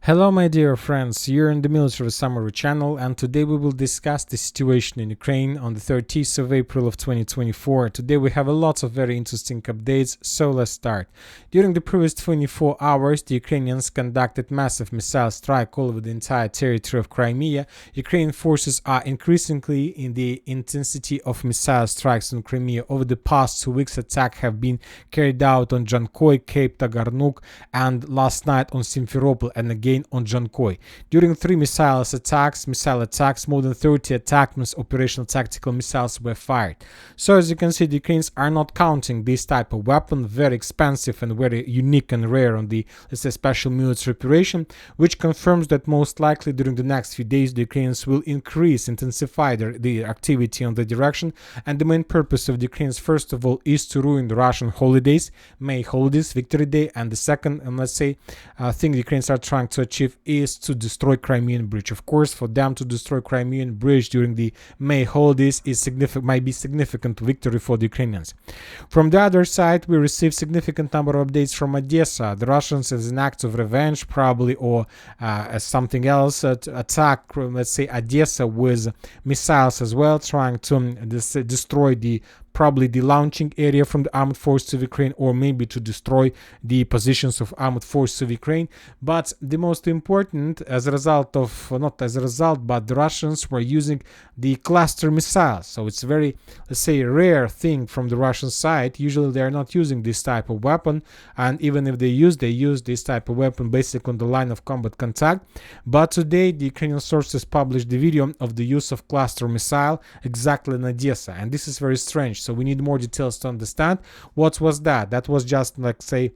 Hello my dear friends, you're in the Military Summary channel, and today we will discuss the situation in Ukraine on the 30th of April of 2024. Today we have a lot of very interesting updates, so let's start. During the previous 24 hours, the Ukrainians conducted massive missile strike all over the entire territory of Crimea. Ukrainian forces are increasingly in the intensity of missile strikes on Crimea. Over the past 2 weeks, attacks have been carried out on Jankoy, Cape Tagarnuk, and last night on Simferopol, and again on Jankoy. During 3 missile attacks, more than 30 attackments, operational tactical missiles were fired. So as you can see, the Ukrainians are not counting this type of weapon, very expensive and very unique and rare on the, let's say, special military operation, which confirms that most likely during the next few days the Ukrainians will intensify their activity on the direction, and the main purpose of the Ukrainians first of all is to ruin the Russian holidays, May holidays, Victory Day, and the second, let's say, thing the Ukrainians are trying to achieve is to destroy Crimean Bridge. Of course, for them to destroy Crimean Bridge during the May holidays might be significant victory for the Ukrainians. From the other side, we received significant number of updates from Odessa. The Russians, as an act of revenge probably, or as something else, attack, let's say, Odessa with missiles as well, trying to destroy probably the launching area from the armed forces of Ukraine, or maybe to destroy the positions of armed forces of Ukraine. But the most important, as a result of, not as a result, but the Russians were using the cluster missiles. So it's very, let's say, rare thing from the Russian side. Usually they are not using this type of weapon, and even if they use this type of weapon basically on the line of combat contact. But today the Ukrainian sources published the video of the use of cluster missile exactly in Odessa, and this is very strange. So we need more details to understand what was that. That was just, like, say,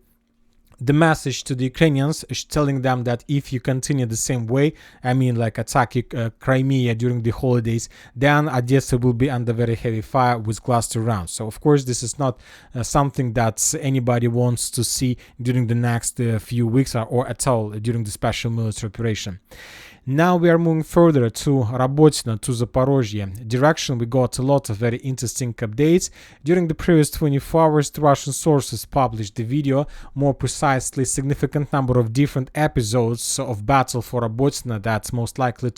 the message to the Ukrainians telling them that if you continue the same way, I mean like attack Crimea during the holidays, then Odessa will be under very heavy fire with cluster rounds. So of course this is not something that anybody wants to see during the next few weeks or at all during the special military operation. Now we are moving further to Rabotine, to Zaporozhye direction. We got a lot of very interesting updates. During the previous 24 hours, the Russian sources published the video, more precisely significant number of different episodes of battle for Rabotine that most likely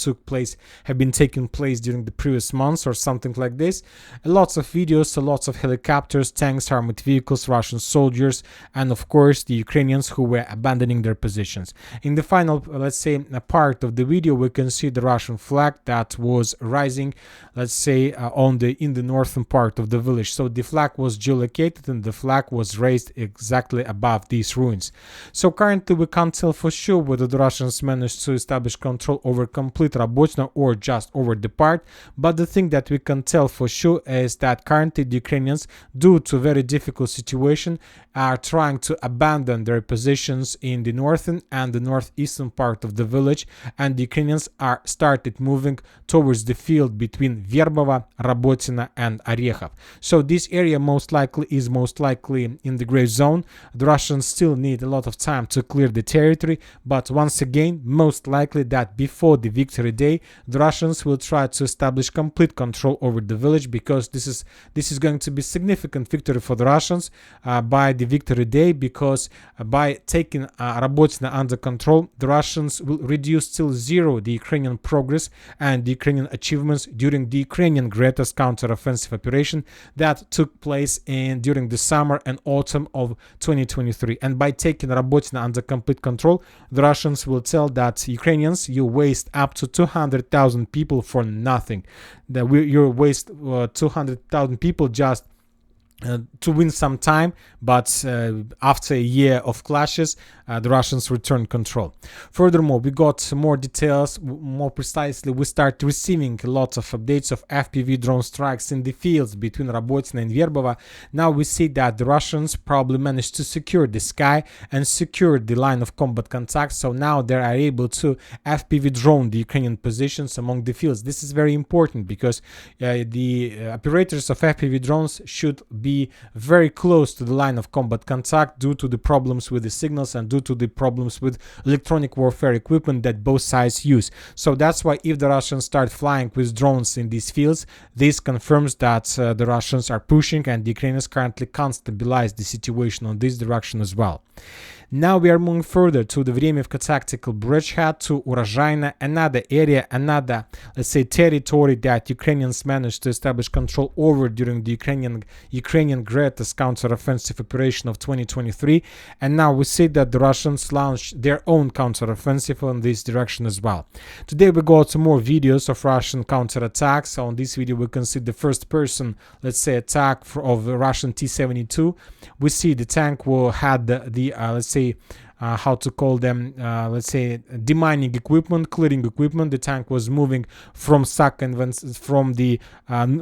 have been taking place during the previous months or something like this. Lots of videos, lots of helicopters, tanks, armored vehicles, Russian soldiers, and of course the Ukrainians who were abandoning their positions. In the final, let's say, part of the video, we can see the Russian flag that was rising, let's say, in the northern part of the village. So the flag was geolocated and the flag was raised exactly above these ruins. So currently we can't tell for sure whether the Russians managed to establish control over complete Rabotine or just over the part, but the thing that we can tell for sure is that currently the Ukrainians, due to a very difficult situation, are trying to abandon their positions in the northern and the northeastern part of the village, and the Ukrainians are started moving towards the field between Verbovo, Rabotine, and Orekhov. So this area is most likely in the gray zone. The Russians still need a lot of time to clear the territory, but once again, most likely that before the Victory Day, the Russians will try to establish complete control over the village, because this is going to be significant victory for the Russians by the Victory Day, because by taking Rabotine under control, the Russians will reduce till zero the Ukrainian progress and the Ukrainian achievements during the Ukrainian greatest counter-offensive operation that took place during the summer and autumn of 2023. And by taking Rabotine under complete control, the Russians will tell that Ukrainians, you waste up to 200,000 people for nothing. You waste 200,000 people just to win some time, but after a year of clashes, the Russians return control. Furthermore, we got more details. More precisely, we start receiving lots of updates of FPV drone strikes in the fields between Rabotine and Verbovo. Now we see that the Russians probably managed to secure the sky and secure the line of combat contact, so now they are able to FPV drone the Ukrainian positions among the fields. This is very important because the operators of FPV drones should be very close to the line of combat contact due to the problems with the signals and due to the problems with electronic warfare equipment that both sides use. So that's why if the Russians start flying with drones in these fields, this confirms that the Russians are pushing, and the Ukrainians currently can't stabilize the situation on this direction as well. Now we are moving further to the Vremivka tactical bridgehead, to Urozhaina, another area, another, let's say, territory that Ukrainians managed to establish control over during the Ukrainian greatest counteroffensive operation of 2023. And now we see that the Russians launched their own counteroffensive in this direction as well. Today we go to more videos of Russian counterattacks. So on this video we can see the first person, let's say, attack of the Russian T-72. We see the tank will had the let's say, how to call them, let's say, demining equipment, clearing equipment. The tank was moving from from the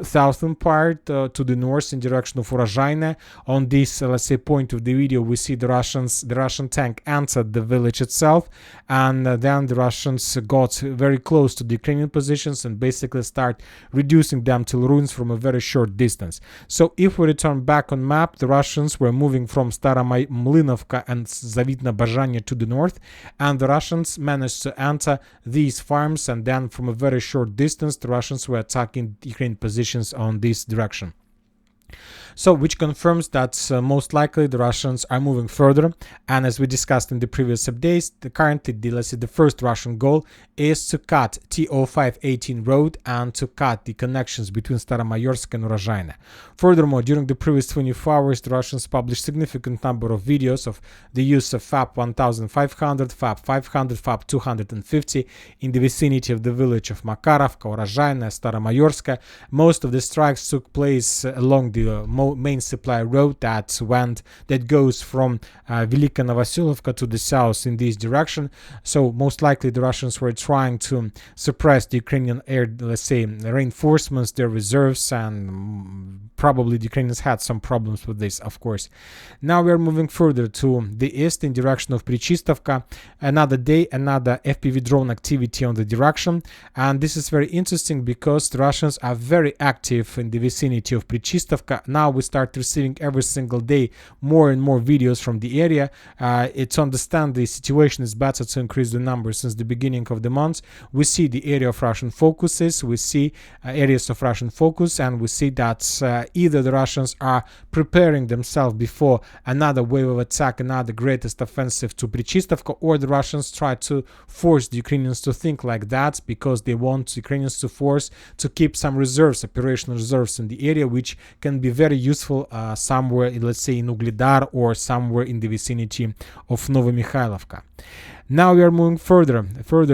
southern part to the north in direction of Urozhaina. On this, let's say, point of the video, we see the Russian tank entered the village itself, and then the Russians got very close to the Ukrainian positions and basically start reducing them to ruins from a very short distance. So if we return back on map, the Russians were moving from Stara Mlynovka and Zavitna to the north, and the Russians managed to enter these farms, and then from a very short distance the Russians were attacking Ukrainian positions on this direction. So, which confirms that most likely the Russians are moving further, and as we discussed in the previous updates, currently the first Russian goal is to cut T-0518 road and to cut the connections between Staromayorsk and Urozhaina. Furthermore, during the previous 24 hours, the Russians published significant number of videos of the use of FAB 1500, FAB 500, FAB 250 in the vicinity of the village of Makarovka, Urozhaina, Staromayorska. Most of the strikes took place along the main supply road that goes from Velika Novoselovka to the south in this direction. So most likely the Russians were trying to suppress the Ukrainian air, let's say, reinforcements, their reserves, and probably the Ukrainians had some problems with this, of course. Now we are moving further to the east in direction of Prichistovka. Another day, another FPV drone activity on the direction, and this is very interesting because the Russians are very active in the vicinity of Prichistovka. Now we start receiving every single day more and more videos from the area. To understand the situation, is better to increase the numbers since the beginning of the month. We see the area of Russian focuses, we see areas of Russian focus, and we see that either the Russians are preparing themselves before another wave of attack, another greatest offensive to Prichistovka, or the Russians try to force the Ukrainians to think like that because they want the Ukrainians to force to keep some reserves, operational reserves in the area, which can be very useful somewhere, let's say, in Ugledar or somewhere in the vicinity of Novomikhailivka. Now we are moving further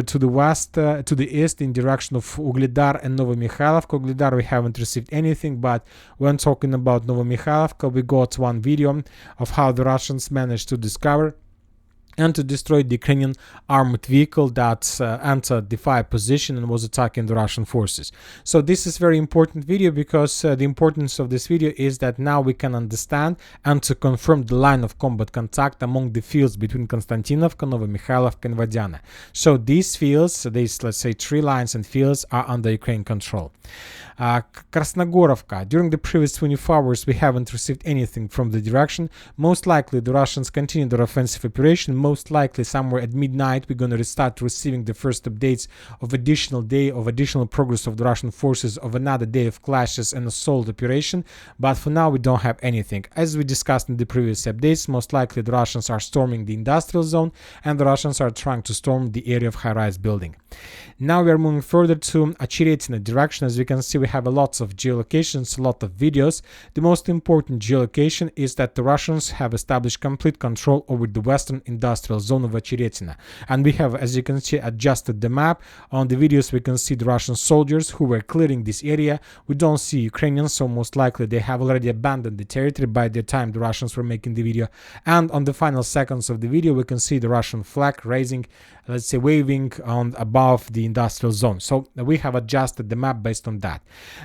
to the west, to the east in direction of Ugledar and Novomikhailivka. Ugledar we haven't received anything, but when talking about Novomikhailivka, we got one video of how the Russians managed to discover and to destroy the Ukrainian armored vehicle that entered the fire position and was attacking the Russian forces. So this is very important video because the importance of this video is that now we can understand and to confirm the line of combat contact among the fields between Konstantinovka, Novomikhailivka and Vadiana. So these fields, these, let's say, 3 lines and fields, are under Ukraine control. Krasnogorovka. During the previous 24 hours, we haven't received anything from the direction. Most likely, the Russians continue their offensive operation. Most likely, somewhere at midnight, we're going to start receiving the first updates of additional progress of the Russian forces, of another day of clashes and assault operation. But for now, we don't have anything. As we discussed in the previous updates, most likely the Russians are storming the industrial zone, and the Russians are trying to storm the area of high-rise building. Now we are moving further to Ocheretina direction. As you can see, we have a lot of geolocations, a lot of videos. The most important geolocation is that the Russians have established complete control over the western industrial zone of Ocheretina. And we have, as you can see, adjusted the map. On the videos, we can see the Russian soldiers who were clearing this area. We don't see Ukrainians, so most likely they have already abandoned the territory by the time the Russians were making the video. And on the final seconds of the video, we can see the Russian flag raising, let's say, waving on above the industrial zone. So we have adjusted the map based on that.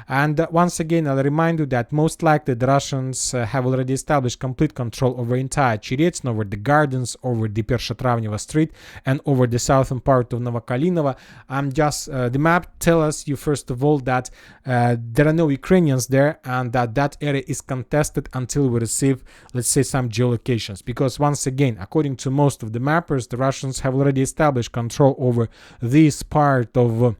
And once again, I'll remind you that most likely the Russians have already established complete control over entire Ocheretina, over the gardens, over the Pershatravneva street, and over the southern part of Novokalinova. The map tells you, first of all, that there are no Ukrainians there, and that area is contested until we receive, let's say, some geolocations. Because once again, according to most of the mappers, the Russians have already established control over this part of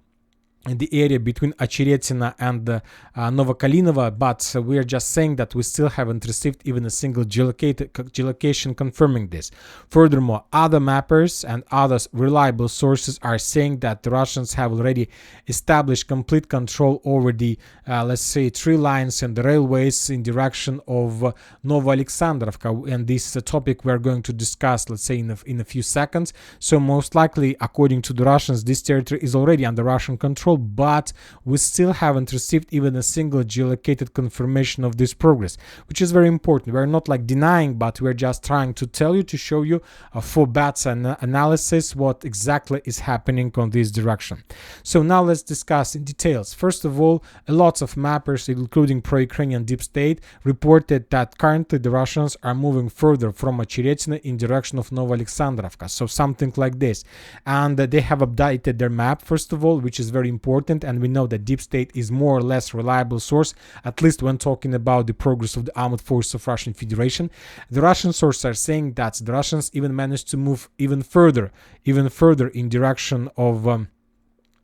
in the area between Ocheretina and Novokalinova, but we are just saying that we still haven't received even a single geolocation confirming this. Furthermore, other mappers and other reliable sources are saying that the Russians have already established complete control over the, let's say, tree lines and the railways in direction of Novoalexandrovka, and this is a topic we are going to discuss, let's say, in a few seconds. So most likely, according to the Russians, this territory is already under Russian control, but we still haven't received even a single geolocated confirmation of this progress, which is very important. We're not like denying, but we're just trying to tell you, to show you for better analysis what exactly is happening on this direction. So now let's discuss in details. First of all, a lot of mappers, including pro-Ukrainian deep state, reported that currently the Russians are moving further from Ocheretina in direction of Novoalexandrovka, so something like this. And they have updated their map, first of all, which is very important, and we know that deep state is more or less reliable source, at least when talking about the progress of the armed forces of Russian Federation. The Russian sources are saying that the Russians even managed to move even further in direction of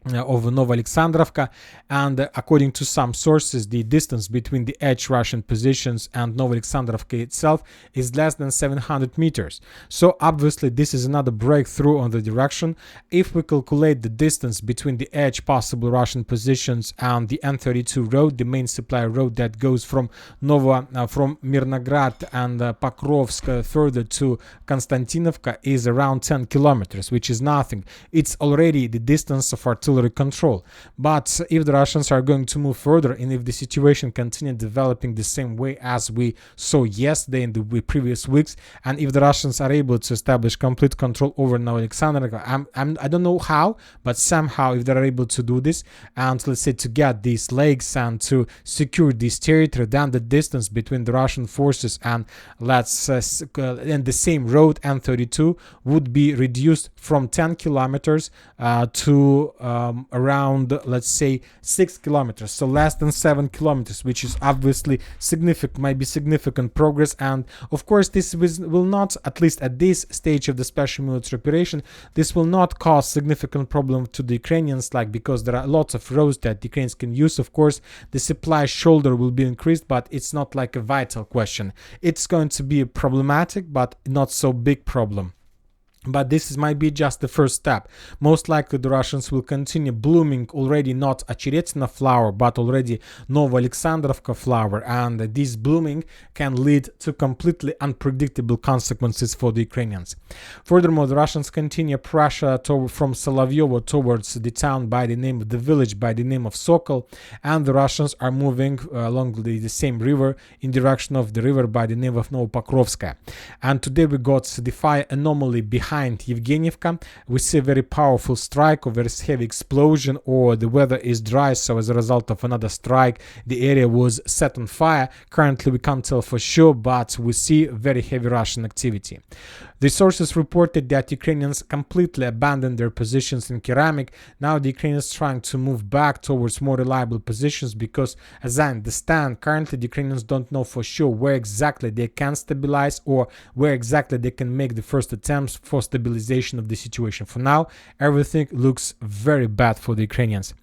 Novoalexandrovka, and according to some sources, the distance between the edge Russian positions and Novoalexandrovka itself is less than 700 meters. So obviously this is another breakthrough on the direction. If we calculate the distance between the edge possible Russian positions and the N32 road, the main supply road that goes from from Mirnograd and Pokrovsk further to Konstantinovka, is around 10 kilometers, which is nothing. It's already the distance of artillery control. But if the Russians are going to move further, and if the situation continues developing the same way as we saw yesterday in the previous weeks, and if the Russians are able to establish complete control over Novoalexandrovka, I don't know how, but somehow if they're able to do this, and let's say to get these lakes and to secure this territory, then the distance between the Russian forces and and the same road N32 would be reduced from 10 kilometers to around, let's say, 6 kilometers, so less than 7 kilometers, which is obviously significant, might be significant progress. And of course this will not, at least at this stage of the special military operation, this will not cause significant problem to the Ukrainians, like, because there are lots of roads that the Ukrainians can use. Of course the supply shoulder will be increased, but it's not like a vital question. It's going to be problematic, but not so big problem. But this might be just the first step. Most likely the Russians will continue blooming already not Ocheretina flower, but already Novoalexandrovka flower, and this blooming can lead to completely unpredictable consequences for the Ukrainians. Furthermore, the Russians continue pressure from Solovyovo towards the town by the name of the village by the name of Sokol, and the Russians are moving along the same river in direction of the river by the name of Novopokrovskaya. And today we got the fire anomaly behind Evgeniivka. We see a very powerful strike or very heavy explosion, or the weather is dry, so as a result of another strike the area was set on fire. Currently we can't tell for sure, but we see very heavy Russian activity. The sources reported that Ukrainians completely abandoned their positions in Ceramic. Now the Ukrainians trying to move back towards more reliable positions, because as I understand, currently the Ukrainians don't know for sure where exactly they can stabilize or where exactly they can make the first attempts for stabilization of the situation. For now, everything looks very bad for the Ukrainians.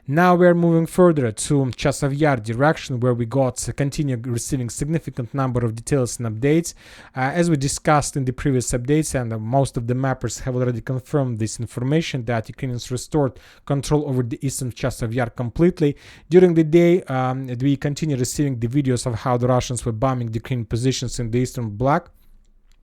Now we are moving further to Chasiv Yar direction, where we continue receiving significant number of details and updates. As we discussed in the previous updates, and most of the mappers have already confirmed this information, that Ukrainians restored control over the eastern Chasiv Yar completely. During the day, we continue receiving the videos of how the Russians were bombing the Ukrainian positions in the eastern bloc.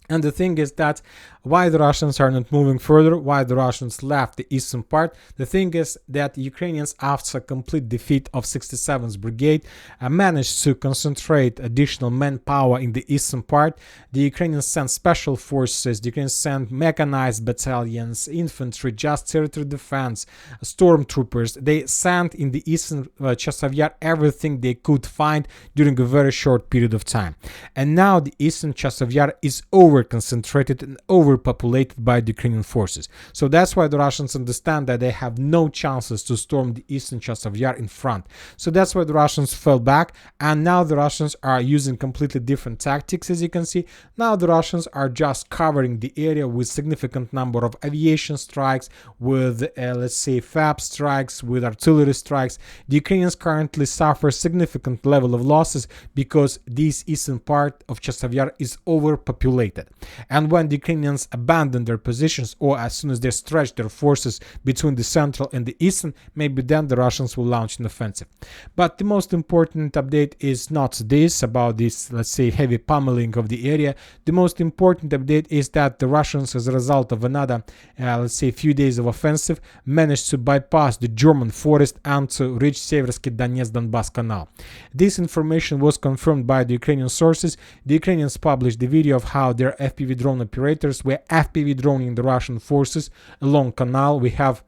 And the thing is that why the Russians are not moving further, why the Russians left the eastern part. The thing is that Ukrainians, after complete defeat of 67th Brigade, managed to concentrate additional manpower in the eastern part. The Ukrainians sent special forces, the Ukrainians sent mechanized battalions, infantry, just territory defense, stormtroopers. They sent in the eastern Chasiv Yar everything they could find during a very short period of time. And now the eastern Chasiv Yar is over over-concentrated and overpopulated by the Ukrainian forces. So that's why the Russians understand that they have no chances to storm the eastern Chasiv Yar in front. So that's why the Russians fell back, and now the Russians are using completely different tactics. As you can see, now the Russians are just covering the area with significant number of aviation strikes, with let's say FAB strikes, with artillery strikes. The Ukrainians currently suffer significant level of losses because this eastern part of Chasiv Yar is overpopulated. And when the Ukrainians abandon their positions, or as soon as they stretch their forces between the central and the eastern, maybe then the Russians will launch an offensive. But the most important update is not this, about this, let's say, heavy pummeling of the area. The most important update is that the Russians, as a result of another, let's say, few days of offensive, managed to bypass the German forest and to reach Seversky Donetsk-Donbass Canal. This information was confirmed by the Ukrainian sources. The Ukrainians published the video of how their FPV drone operators were FPV droning the Russian forces along canal. We have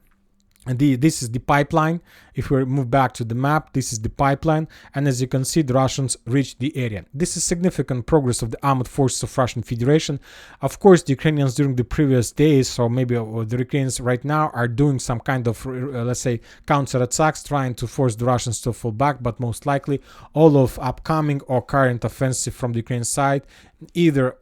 this is the pipeline. If we move back to the map, this is the pipeline, and as you can see, the Russians reached the area. This is significant progress of the armed forces of Russian Federation. Of course, the Ukrainians during the previous days, or maybe the Ukrainians right now, are doing some kind of let's say counterattacks, trying to force the Russians to fall back, but most likely all of upcoming or current offensive from the Ukrainian side either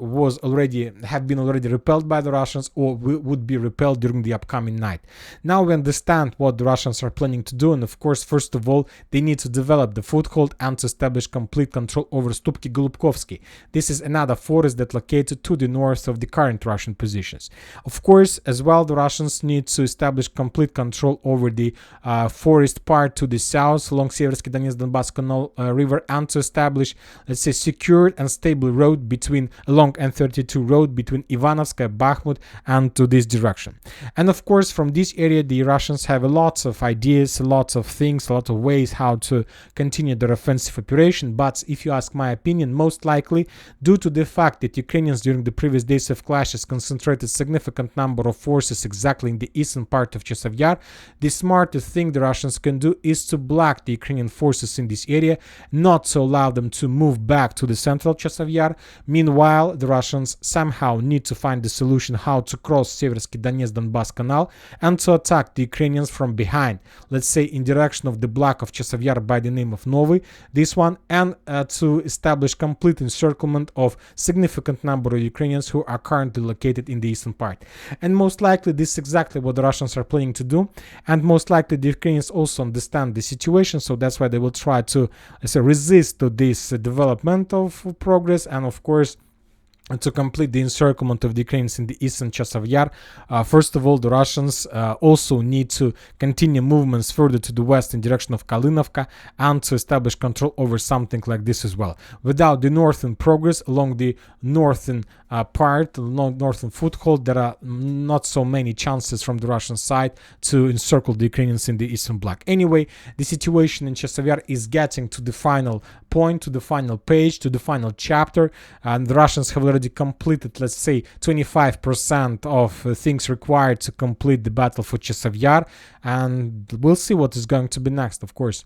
have been already repelled by the Russians, or would be repelled during the upcoming night. Now we understand what the Russians are planning to do, and of course, first of all, they need to develop the foothold and to establish complete control over Stupki Golubkovsky. This is another forest that located to the north of the current Russian positions. Of course, as well, the Russians need to establish complete control over the forest part to the south along Seversky Donetsk-Donbass Canal river, and to establish, let's say, secured and stable road along N32 road between Ivanovska, Bakhmut, and to this direction. And of course, from this area, the Russians have lots of ideas, lots of things, a lot of ways how to continue their offensive operation. But if you ask my opinion, most likely, due to the fact that Ukrainians during the previous days of clashes concentrated significant number of forces exactly in the eastern part of Chasiv Yar, the smartest thing the Russians can do is to block the Ukrainian forces in this area, not to allow them to move back to the central Chasiv Yar. Meanwhile, the Russians somehow need to find the solution how to cross Seversky Donetsk-Donbass Canal and to attack the Ukrainians from behind, let's say in direction of the block of Chasiv Yar by the name of Novy, this one, and to establish complete encirclement of significant number of Ukrainians who are currently located in the eastern part. And most likely this is exactly what the Russians are planning to do, and most likely the Ukrainians also understand the situation, so that's why they will try to, let's say, resist to this development of progress, and of course to complete the encirclement of the Ukrainians in the eastern Chasiv Yar. First of all, the Russians also need to continue movements further to the west in direction of Kalinovka and to establish control over something like this as well. Without the northern progress along the northern northern foothold, there are not so many chances from the Russian side to encircle the Ukrainians in the eastern bloc. Anyway, the situation in Chasiv Yar is getting to the final point, to the final page, to the final chapter, and the Russians have already completed, let's say, 25% of things required to complete the battle for Chasiv Yar, and we'll see what is going to be next, of course.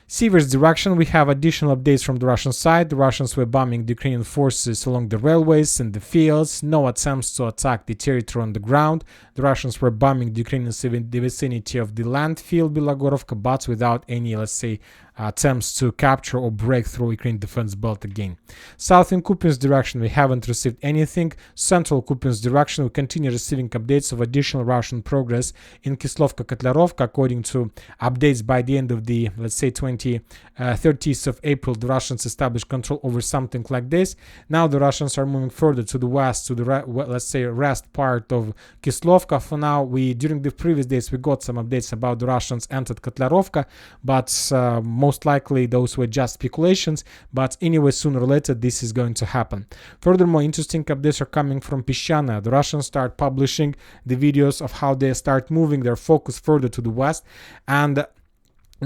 Sever's direction, we have additional updates from the Russian side. The Russians were bombing the Ukrainian forces along the railways and the fields. No attempts to attack the territory on the ground. The Russians were bombing the Ukrainians in the vicinity of the landfill Bilogorovka, but without any, let's say, attempts to capture or break through Ukrainian defense belt again. South in Kupiansk direction, we haven't received anything. Central Kupiansk direction, we continue receiving updates of additional Russian progress in Kislovka-Kotlarovka. According to updates by the end of the, let's say, 30th of April, the Russians established control over something like this. Now the Russians are moving further to the west, to the, let's say, rest part of Kislovka. For now, during the previous days, we got some updates about the Russians entered Kotlarovka, but most likely those were just speculations, but anyway, sooner or later this is going to happen. Furthermore, interesting updates are coming from Pishchana. The Russians start publishing the videos of how they start moving their focus further to the west, and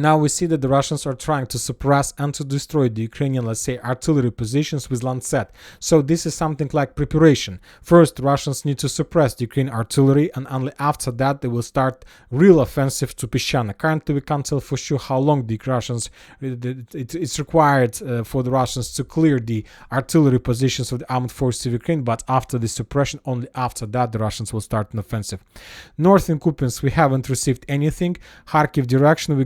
Now we see that the Russians are trying to suppress and to destroy the Ukrainian, let's say, artillery positions with Lancet. So this is something like preparation. First, the Russians need to suppress the Ukrainian artillery, and only after that they will start real offensive to Peshana. Currently, we can't tell for sure how long the Russians it's required for the Russians to clear the artillery positions of the armed forces of Ukraine, but after the suppression, only after that the Russians will start an offensive. North in Kupiansk, we haven't received anything. Kharkiv direction, we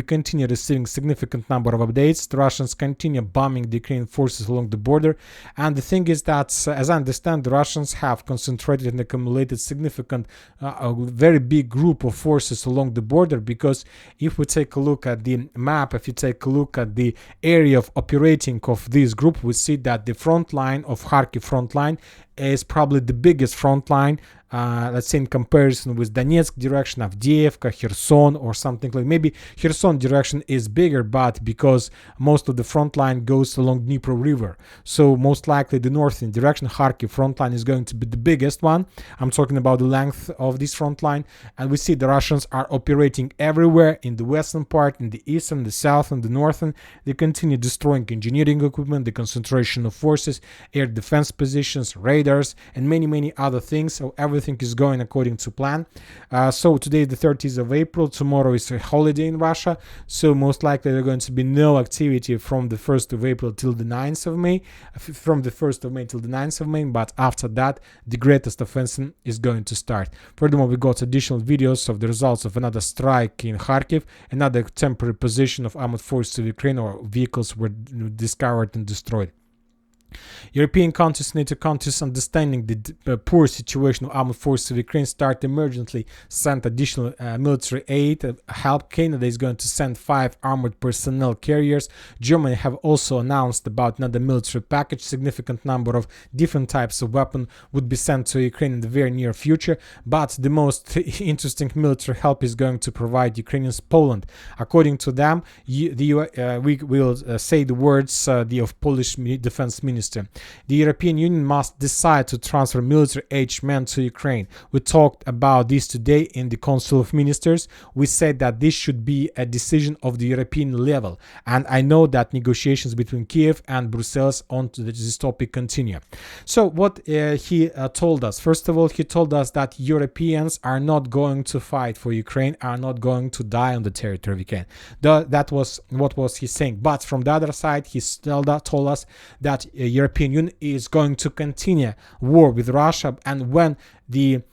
continue receiving significant number of updates. The Russians continue bombing the Ukrainian forces along the border, and the thing is that, as I understand, the Russians have concentrated and accumulated significant, a very big group of forces along the border, because if we take a look at the map, if you take a look at the area of operating of this group, we see that the front line of Kharkiv front line is probably the biggest front line, let's say in comparison with Donetsk direction, Avdiivka, Kherson, or something like. Maybe Kherson direction is bigger, but because most of the front line goes along Dnipro River, so most likely the northern direction, Kharkiv front line, is going to be the biggest one. I'm talking about the length of this front line, and we see the Russians are operating everywhere in the western part, in the eastern, the south, and the northern. They continue destroying engineering equipment, the concentration of forces, air defense positions, radars, and many other things. So everything is going according to plan. So today is the 30th of April. Tomorrow is a holiday in Russia, so most likely there's going to be no activity from the 1st of April till the 9th of May, from the 1st of May till the 9th of May, but after that the greatest offensive is going to start. Furthermore, we got additional videos of the results of another strike in Kharkiv. Another temporary position of armed forces of Ukraine or vehicles were discovered and destroyed. European countries, NATO countries, understanding the poor situation of armed forces of Ukraine, start emergently send additional military aid, help. Canada is going to send 5 armored personnel carriers. Germany have also announced about another military package. Significant number of different types of weapons would be sent to Ukraine in the very near future. But the most interesting military help is going to provide Ukrainians Poland. According to them, we will say the words of Polish defense minister. The European Union must decide to transfer military-aged men to Ukraine. We talked about this today in the Council of Ministers. We said that this should be a decision of the European level, and I know that negotiations between Kiev and Brussels on this topic continue. So what he told us, first of all, he told us that Europeans are not going to fight for Ukraine, are not going to die on the territory of Ukraine. That was what was he saying. But from the other side, he told us that European Union is going to continue war with Russia, and when the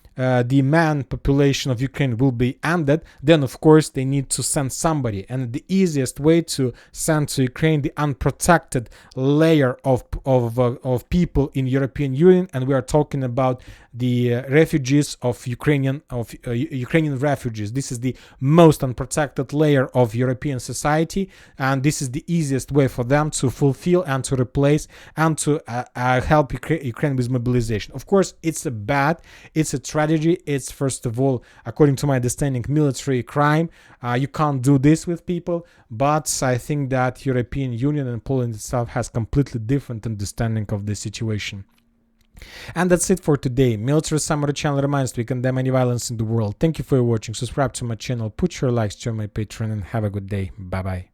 man population of Ukraine will be ended, then of course they need to send somebody, and the easiest way to send to Ukraine the unprotected layer of people in European Union, and we are talking about the refugees of Ukrainian refugees. This is the most unprotected layer of European society, and this is the easiest way for them to fulfill and to replace and to help Ukraine with mobilization. Of course, it's a tragedy. It's, first of all, according to my understanding, military crime. You can't do this with people, but I think that European Union and Poland itself has completely different understanding of the situation. And that's it for today. Military Summary channel reminds we condemn any violence in the world. Thank you for watching. Subscribe to my channel, put your likes, join my Patreon, and have a good day. Bye bye.